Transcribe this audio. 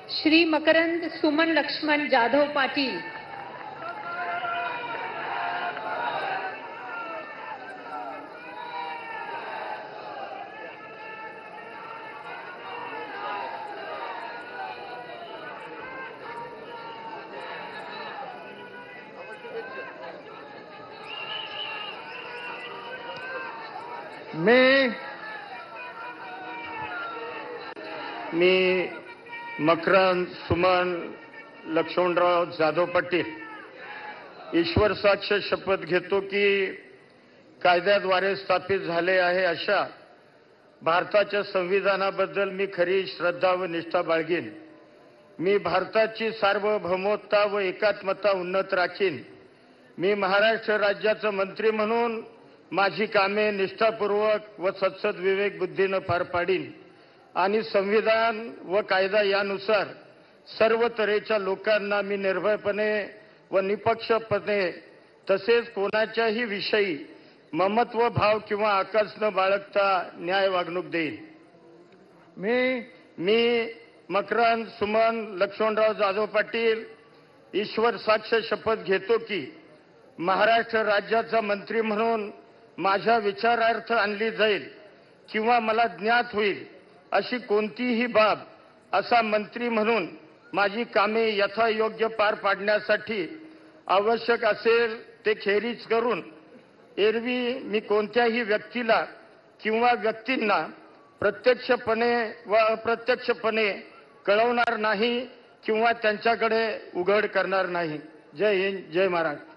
श्री मकरंद सुमन लक्ष्मण जाधव पाटील, मी मकरंद सुमन लक्ष्मणराव जाधव पाटील ईश्वर साक्ष शपथ घेतो की कायद्याद्वारे स्थापित झाले आहे अशा भारताच्या संविधानाबद्दल मी खरी श्रद्धा व निष्ठा बाळगीन. मी भारताची सार्वभौमत्ता व एकात्मता उन्नत राखीन. मी महाराष्ट्र राज्याचा मंत्री म्हणून माझी कामे निष्ठापूर्वक व सत्सद विवेक बुद्धीने पार पाडीन आणि संविधान व कायदा यानुसार सर्व तऱ्हेच्या लोकांना मी निर्भयपणे व निपक्षपणे तसेच कोणाच्याही विषयी ममत्व भाव किंवा आकस न बाळगता न्याय वागणूक देईन. मी मकरंद सुमन लक्ष्मणराव जाधव पाटील ईश्वर साक्ष शपथ घेतो की महाराष्ट्र राज्याचा मंत्री म्हणून माझ्या विचारार्थ आणली जाईल किंवा मला ज्ञात होईल अशी कोणतीही बाब असा मंत्री म्हणून माझी कामे यथायोग्य पार पाडण्यासाठी आवश्यक असेल ते खेरीज करून एरवी मी कोणत्याही व्यक्तीला किंवा व्यक्तींना प्रत्यक्षपणे व अप्रत्यक्षपणे कळवणार नाही किंवा त्यांच्याकडे उघड करणार नाही. जय हिंद, जय महाराष्ट्र.